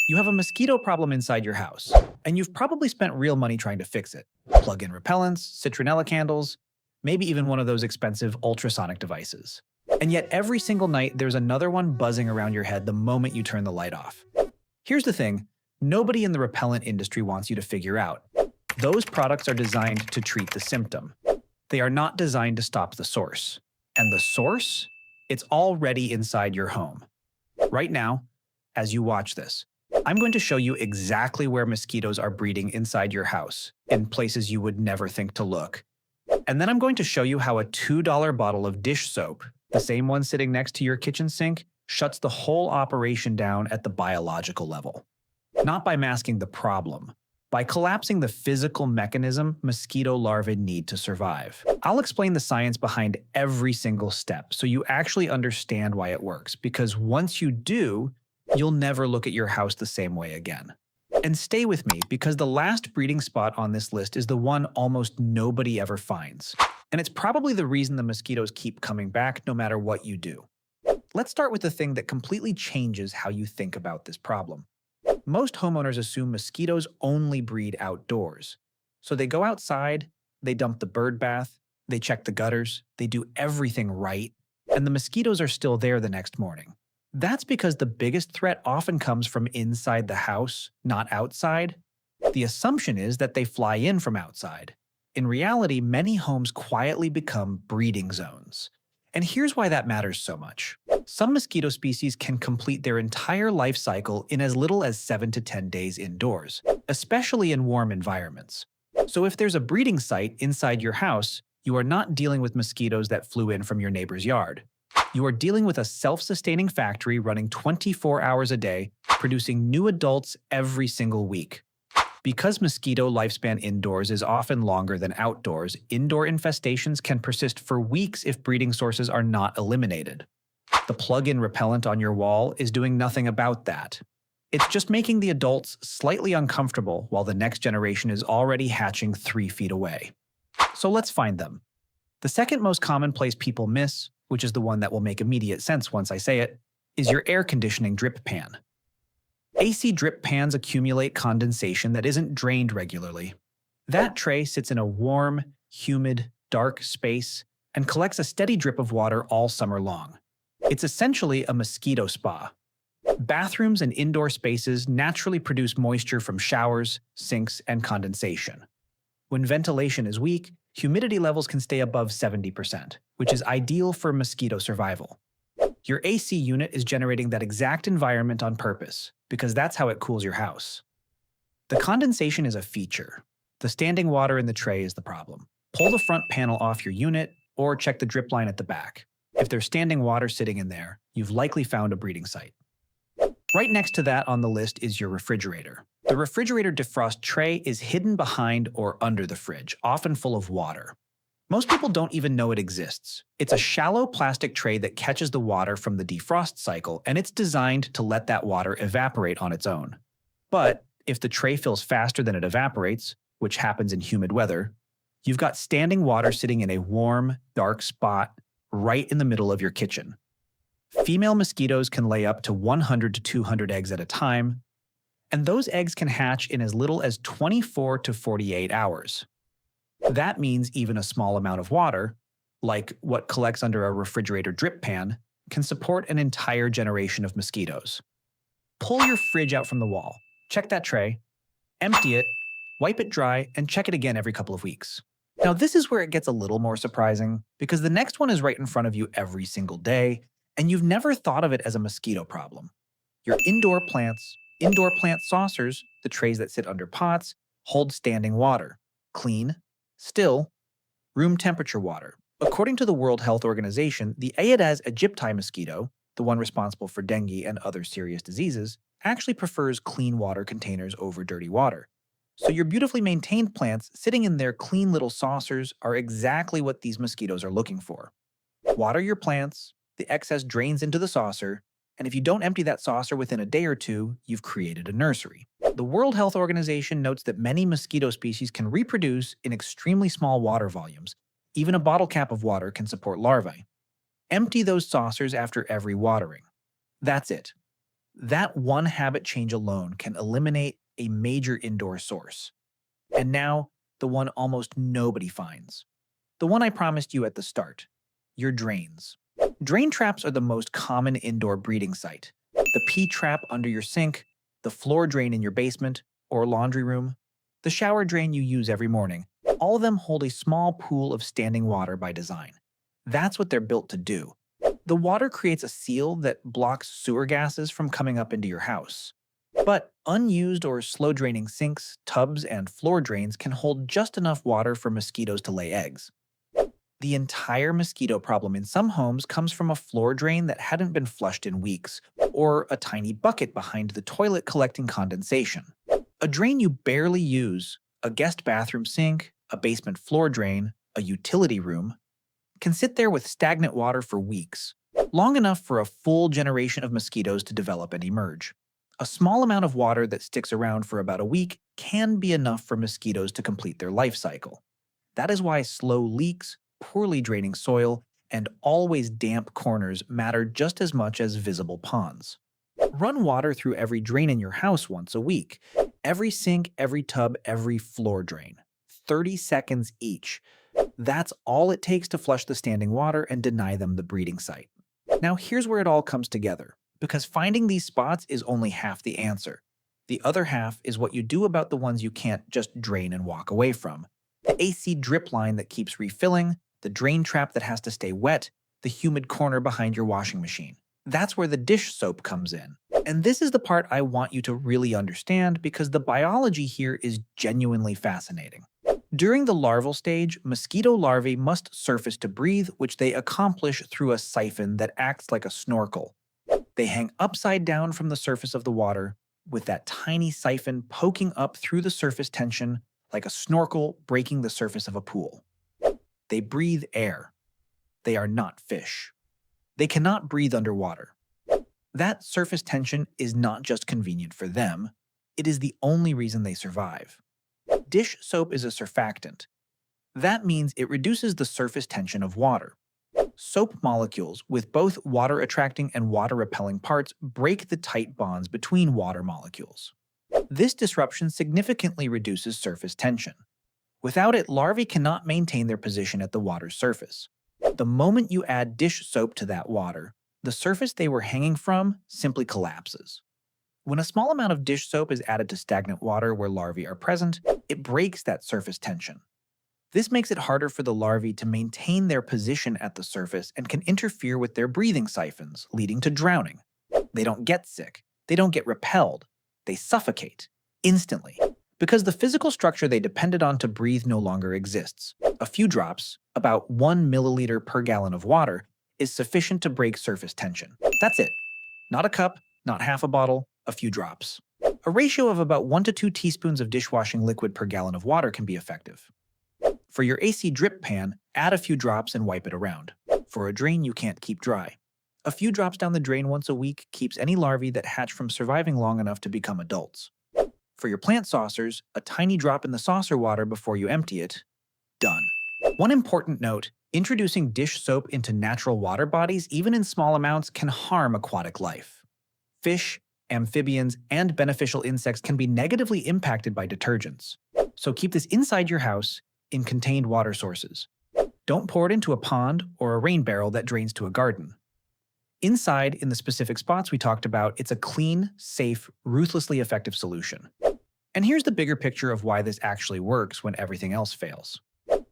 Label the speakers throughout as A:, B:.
A: You have a mosquito problem inside your house, and you've probably spent real money trying to fix it. Plug in repellents, citronella candles, maybe even one of those expensive ultrasonic devices. And yet every single night there's another one buzzing around your head the moment you turn the light off. Here's the thing, nobody in the repellent industry wants you to figure out. Those products are designed to treat the symptom. They are not designed to stop the source. And the source? It's already inside your home. Right now, as you watch this, I'm going to show you exactly where mosquitoes are breeding inside your house, in places you would never think to look. And then I'm going to show you how a $2 bottle of dish soap, the same one sitting next to your kitchen sink, shuts the whole operation down at the biological level. Not by masking the problem, by collapsing the physical mechanism mosquito larvae need to survive. I'll explain the science behind every single step so you actually understand why it works, because once you do, you'll never look at your house the same way again. And stay with me, because the last breeding spot on this list is the one almost nobody ever finds. And it's probably the reason the mosquitoes keep coming back no matter what you do. Let's start with the thing that completely changes how you think about this problem. Most homeowners assume mosquitoes only breed outdoors. So they go outside, they dump the bird bath, they check the gutters, they do everything right, and the mosquitoes are still there the next morning. That's because the biggest threat often comes from inside the house, not outside. The assumption is that they fly in from outside. In reality, many homes quietly become breeding zones. And here's why that matters so much. Some mosquito species can complete their entire life cycle in as little as 7 to 10 days indoors, especially in warm environments. So if there's a breeding site inside your house, you are not dealing with mosquitoes that flew in from your neighbor's yard. You are dealing with a self-sustaining factory running 24 hours a day, producing new adults every single week. Because mosquito lifespan indoors is often longer than outdoors, indoor infestations can persist for weeks if breeding sources are not eliminated. The plug-in repellent on your wall is doing nothing about that. It's just making the adults slightly uncomfortable while the next generation is already hatching 3 feet away. So let's find them. The second most common place people miss, which is the one that will make immediate sense once I say it, is your air conditioning drip pan. AC drip pans accumulate condensation that isn't drained regularly. That tray sits in a warm, humid, dark space and collects a steady drip of water all summer long. It's essentially a mosquito spa. Bathrooms and indoor spaces naturally produce moisture from showers, sinks, and condensation. When ventilation is weak, humidity levels can stay above 70%, which is ideal for mosquito survival. Your AC unit is generating that exact environment on purpose, because that's how it cools your house. The condensation is a feature. The standing water in the tray is the problem. Pull the front panel off your unit, or check the drip line at the back. If there's standing water sitting in there, you've likely found a breeding site. Right next to that on the list is your refrigerator. The refrigerator defrost tray is hidden behind or under the fridge, often full of water. Most people don't even know it exists. It's a shallow plastic tray that catches the water from the defrost cycle, and it's designed to let that water evaporate on its own. But if the tray fills faster than it evaporates, which happens in humid weather, you've got standing water sitting in a warm, dark spot right in the middle of your kitchen. Female mosquitoes can lay up to 100 to 200 eggs at a time, and those eggs can hatch in as little as 24 to 48 hours. That means even a small amount of water, like what collects under a refrigerator drip pan, can support an entire generation of mosquitoes. Pull your fridge out from the wall, check that tray, empty it, wipe it dry, and check it again every couple of weeks. Now this is where it gets a little more surprising, because the next one is right in front of you every single day, and you've never thought of it as a mosquito problem. Your indoor plant saucers, the trays that sit under pots, hold standing water. Clean, still, room temperature water. According to the World Health Organization, the Aedes aegypti mosquito, the one responsible for dengue and other serious diseases, actually prefers clean water containers over dirty water. So your beautifully maintained plants sitting in their clean little saucers are exactly what these mosquitoes are looking for. Water your plants, the excess drains into the saucer, and if you don't empty that saucer within a day or two, you've created a nursery. The World Health Organization notes that many mosquito species can reproduce in extremely small water volumes. Even a bottle cap of water can support larvae. Empty those saucers after every watering. That's it. That one habit change alone can eliminate a major indoor source. And now, the one almost nobody finds. The one I promised you at the start, your drains. Drain traps are the most common indoor breeding site. The pee trap under your sink, the floor drain in your basement or laundry room, the shower drain you use every morning. All of them hold a small pool of standing water by design. That's what they're built to do. The water creates a seal that blocks sewer gases from coming up into your house. But unused or slow-draining sinks, tubs, and floor drains can hold just enough water for mosquitoes to lay eggs. The entire mosquito problem in some homes comes from a floor drain that hadn't been flushed in weeks, or a tiny bucket behind the toilet collecting condensation. A drain you barely use, a guest bathroom sink, a basement floor drain, a utility room, can sit there with stagnant water for weeks, long enough for a full generation of mosquitoes to develop and emerge. A small amount of water that sticks around for about a week can be enough for mosquitoes to complete their life cycle. That is why slow leaks, poorly draining soil, and always damp corners matter just as much as visible ponds. Run water through every drain in your house once a week. Every sink, every tub, every floor drain. 30 seconds each. That's all it takes to flush the standing water and deny them the breeding site. Now here's where it all comes together, because finding these spots is only half the answer. The other half is what you do about the ones you can't just drain and walk away from. The AC drip line that keeps refilling, the drain trap that has to stay wet, the humid corner behind your washing machine. That's where the dish soap comes in. And this is the part I want you to really understand because the biology here is genuinely fascinating. During the larval stage, mosquito larvae must surface to breathe, which they accomplish through a siphon that acts like a snorkel. They hang upside down from the surface of the water, with that tiny siphon poking up through the surface tension like a snorkel breaking the surface of a pool. They breathe air. They are not fish. They cannot breathe underwater. That surface tension is not just convenient for them, it is the only reason they survive. Dish soap is a surfactant. That means it reduces the surface tension of water. Soap molecules with both water-attracting and water-repelling parts break the tight bonds between water molecules. This disruption significantly reduces surface tension. Without it, larvae cannot maintain their position at the water's surface. The moment you add dish soap to that water, the surface they were hanging from simply collapses. When a small amount of dish soap is added to stagnant water where larvae are present, it breaks that surface tension. This makes it harder for the larvae to maintain their position at the surface and can interfere with their breathing siphons, leading to drowning. They don't get sick. They don't get repelled. They suffocate instantly because the physical structure they depended on to breathe no longer exists. A few drops, about 1 milliliter per gallon of water, is sufficient to break surface tension. That's it. Not a cup, not half a bottle, a few drops. A ratio of about 1 to 2 teaspoons of dishwashing liquid per gallon of water can be effective. For your AC drip pan, add a few drops and wipe it around. For a drain you can't keep dry, a few drops down the drain once a week keeps any larvae that hatch from surviving long enough to become adults. For your plant saucers, a tiny drop in the saucer water before you empty it. Done. One important note, introducing dish soap into natural water bodies, even in small amounts, can harm aquatic life. Fish, amphibians, and beneficial insects can be negatively impacted by detergents. So keep this inside your house, in contained water sources. Don't pour it into a pond or a rain barrel that drains to a garden. Inside, in the specific spots we talked about, it's a clean, safe, ruthlessly effective solution. And here's the bigger picture of why this actually works when everything else fails.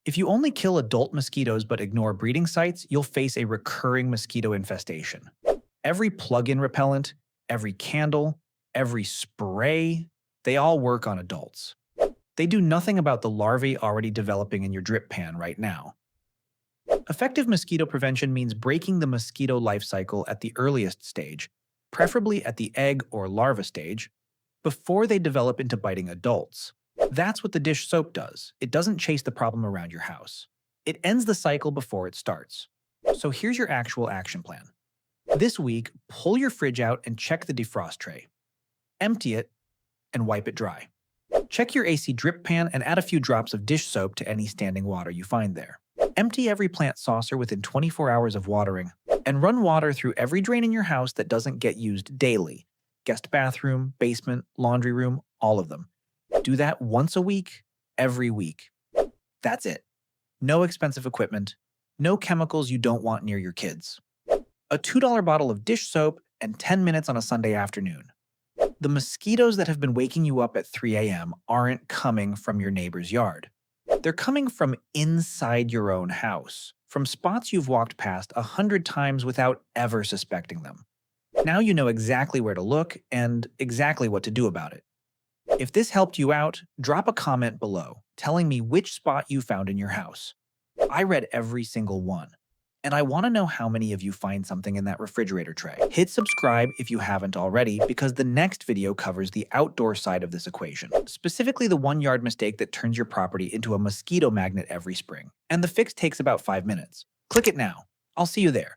A: If you only kill adult mosquitoes but ignore breeding sites, you'll face a recurring mosquito infestation. Every plug-in repellent, every candle, every spray, they all work on adults. They do nothing about the larvae already developing in your drip pan right now. Effective mosquito prevention means breaking the mosquito life cycle at the earliest stage, preferably at the egg or larva stage, before they develop into biting adults. That's what the dish soap does. It doesn't chase the problem around your house. It ends the cycle before it starts. So here's your actual action plan. This week, pull your fridge out and check the defrost tray. Empty it and wipe it dry. Check your AC drip pan and add a few drops of dish soap to any standing water you find there. Empty every plant saucer within 24 hours of watering, and run water through every drain in your house that doesn't get used daily. Guest bathroom, basement, laundry room, all of them. Do that once a week, every week. That's it. No expensive equipment, no chemicals you don't want near your kids. A $2 bottle of dish soap and 10 minutes on a Sunday afternoon. The mosquitoes that have been waking you up at 3 a.m. aren't coming from your neighbor's yard. They're coming from inside your own house, from spots you've walked past 100 times without ever suspecting them. Now you know exactly where to look and exactly what to do about it. If this helped you out, drop a comment below telling me which spot you found in your house. I read every single one, and I want to know how many of you find something in that refrigerator tray. Hit subscribe if you haven't already, because the next video covers the outdoor side of this equation, specifically the 1-yard mistake that turns your property into a mosquito magnet every spring. And the fix takes about 5 minutes. Click it now. I'll see you there.